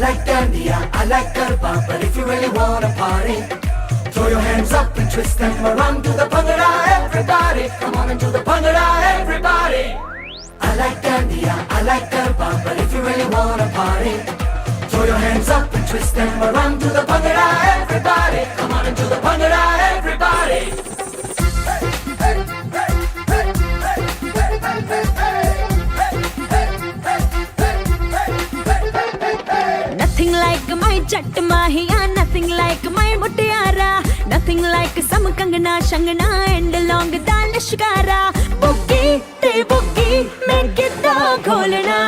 like dandiya, I like garba, but if you really wanna party, throw your hands up and twist them around to the bhangra, everybody. Come on and do the bhangra, everybody. I like dandiya, I like garba, but if you really wanna party, throw your hands up and twist them around to the bhangra, everybody. Come on and do the bhangra, everybody. Nothing like my Jatt Mahiya, nothing like my Muttiara, nothing like some Kangana, Shangana and long Danishkara. Boogie, te boogie, make it the golana.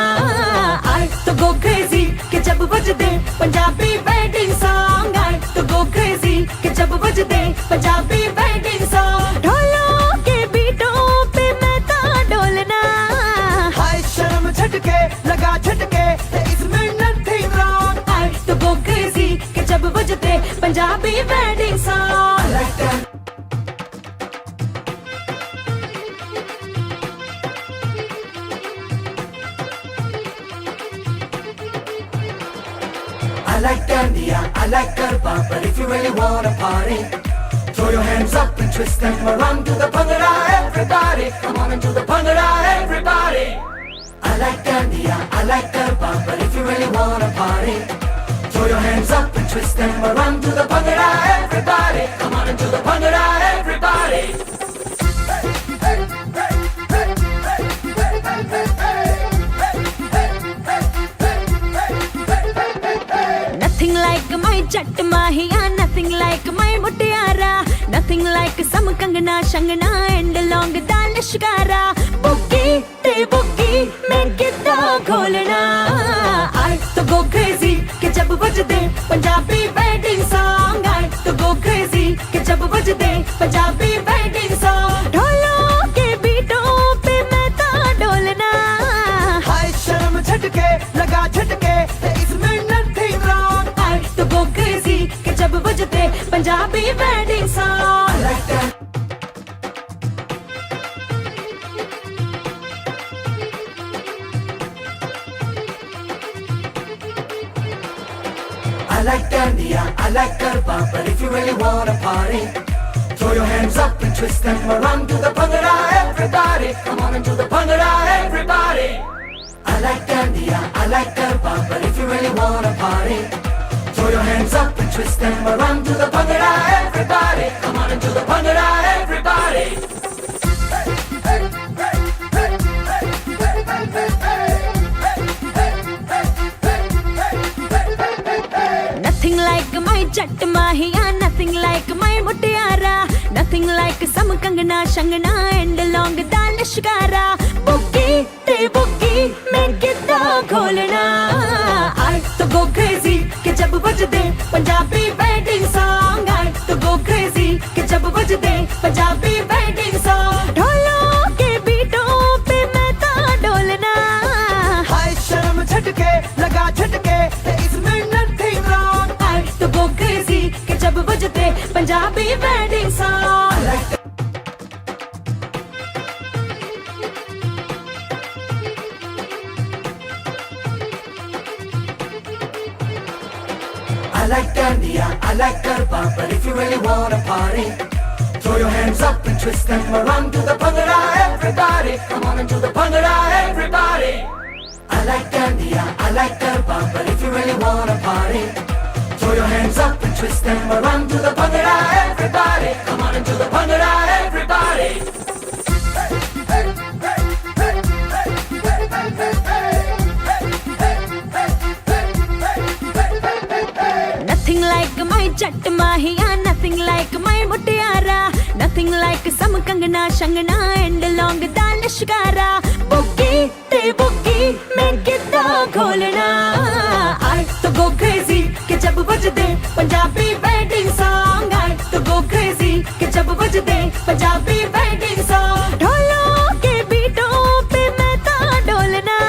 I to go crazy, ke jab bajde Punjabi wedding song. I to go crazy, ke jab bajde Punjabi wedding song. ढोलों के बीटों पे मैं ता डोलना. हाय शर्म झटके लगा झटके, इसमें nothing wrong. I to go crazy, ke jab bajde Punjabi wedding song. I like that. I like dandiya, I like garba, but if you really wanna party, throw your hands up and twist them around to the bhangra, everybody. Come on and do the bhangra, everybody. I like dandiya, I like garba, but if you really wanna party, throw your hands up and twist them around to the bhangra, everybody. Come on and do the bhangra, everybody. Nothing like my Jatt Mahiya, nothing like my Muttiara, nothing like some Kangana, Shangana and long Danishkara. Boogie, te boogie, make it the golana. I to go crazy, ke jab bajde Punjabi wedding song. I to go crazy, ke jab bajde Punjabi wedding song. ढोलों के बीटों पे मैं ता डोलना. हाय शर्म झटके लगा झटके, इसमें nothing wrong. I to go crazy, ke jab bajde Punjabi wedding song. I like that. I like dandiya, I like garba, but if you really wanna party, throw your hands up and twist them around to the bhangra, everybody. Come on and do the bhangra, everybody. I like dandiya, I like garba, but if you really wanna party, throw your hands up and twist them around to the bhangra, everybody. Come on and do the bhangra, everybody. Nothing like my Jatt Mahiya, nothing like my Muttiara, nothing like some Kangana, Shangana and long Danishkara. Boogie, te boogie, make it the golana. I to go crazy, ke jab bajde Punjabi wedding song. I to go crazy, ke jab bajde Punjabi wedding song. ढोलों के बीटों पे मैं ता डोलना. हाय शर्म झटके लगा झटके, इसमें nothing wrong. I to go crazy, ke jab bajde Punjabi wedding song. I like that. I like dandiya, I like garba, but if you really wanna party, throw your hands up and twist them around to the bhangra, everybody. Come on and do the bhangra, everybody. I like dandiya, I like garba, but if you really wanna party, throw your hands up and twist them around to the bhangra, everybody. Come on and do the bhangra, everybody. Nothing like my Jatt Mahiya, nothing like my Muttiara, nothing like some Kangana, Shangana and long Danishkara. Boogie, te boogie, make it the golana. I to go crazy, ke jab bajde Punjabi wedding song. I to go crazy, ke jab bajde Punjabi wedding song. ढोलों के बीटों पे मैं ता डोलना.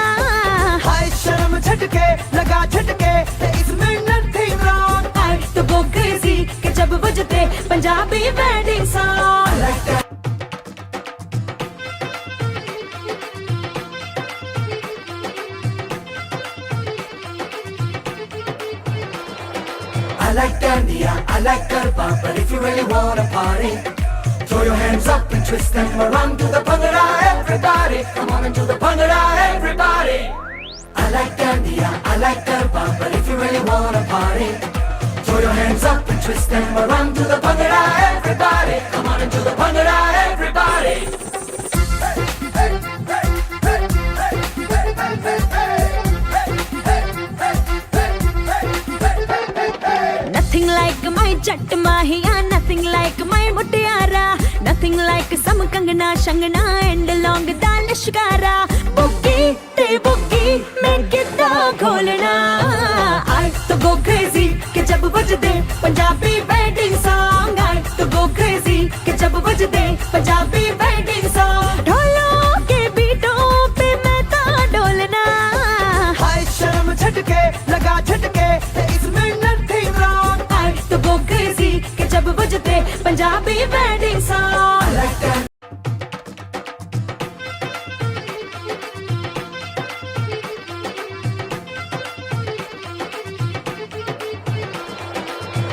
हाय शर्म झटके लगा झटके, इसमें nothing wrong. I to go crazy, ke jab bajde Punjabi wedding song. I like that. like Dandiya, I like Garba, but if you really wanna party, throw your hands up and twist them around to the Bhangra, everybody. Come on and do the Bhangra, everybody. I like Dandiya, I like Garba, but if you really wanna party, throw your hands up and twist them around to the Bhangra, everybody. Come on and do the Bhangra, everybody. Nothing like my Jatt Mahiya, nothing like my Muttiara, nothing like some Kangana, Shangana and long Dal Shikara. Boogie, te boogie, make it the golana. I to go crazy, ke jab bajde Punjabi wedding song. I to go crazy, ke jab bajde Punjabi wedding song. ढोलों के बीटों पे मैं तो डोलना. हाय शर्म झटके लगा झटके, इसमें nothing wrong. I to go crazy, के जब बजते Punjabi wedding song. I like that.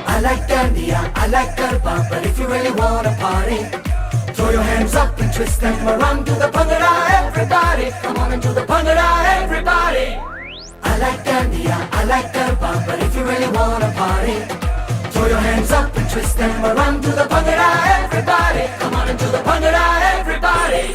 I like Dandiya, I like Garba, but if you really wanna party, throw your hands up and twist them around to the Bhangra, everybody. Come on and do the Bhangra, everybody. I like Dandiya, I like Garba, but if you really wanna party, throw your hands up and twist them around to the Bhangra, everybody. Come on and do the Bhangra, everybody.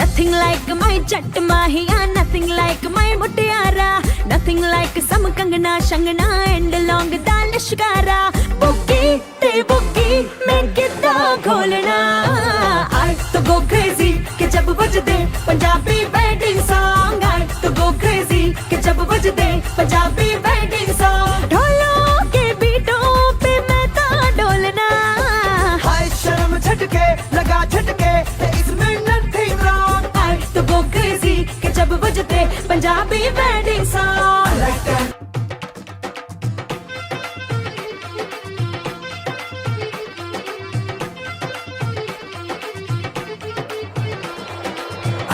Nothing like my Jatt Mahiya, nothing like my Muttiara, nothing like some Kangana, Shangana and long Dal Shikara. Boogie, te boogie, make it the golana. I to go crazy, ke jab bajde Punjabi wedding song. I to go crazy, ke jab bajde Punjabi wedding song. ढोलों के बीटों पे मैं तो डोलना. हाय शर्म झटके लगा झटके, इसमें nothing wrong. I to go crazy, के जब बजते Punjabi wedding song. I like that.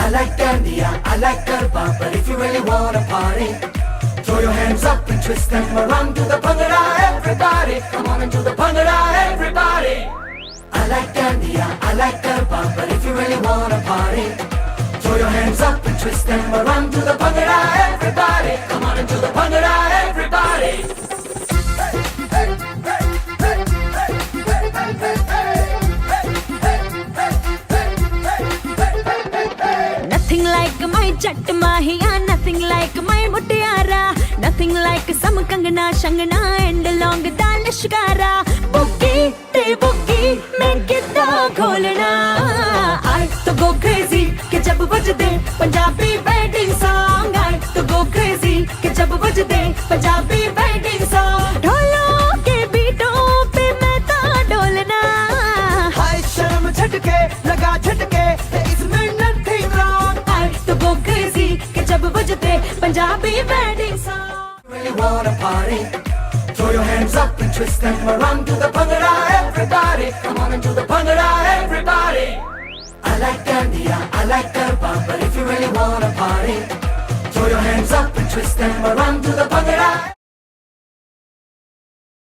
I like Dandiya, I like Garba, but if you really wanna party, throw your hands up and twist them around to the Bhangra, everybody. Come on and do the Bhangra, everybody. I like Dandiya, I like Garba, but if you really wanna party, throw your hands up and twist them around to the Bhangra, everybody. Come on and do the Bhangra, everybody. Nothing like my Jatt Mahiya, nothing like my Muttiara, nothing like some Kangana, Shangana and long Dal Shikara. Boogie, te boogie, make it the golana. I to go crazy, ke jab bajde Punjabi wedding song. I to go crazy, ke jab bajde Punjabi wedding song. ढोलों के बीटों पे मैं तो डोलना. हाय शर्म झटके लगा झटके, इसमें nothing wrong. I to go crazy, के जब बजते Punjabi wedding song. Really wanna party, throw your hands up and twist them around to the Bhangra, everybody. Come on and do the Bhangra, everybody. I like Dandiya, I like Garba, but if you really wanna party, throw your hands up and twist them around to the Bhangra.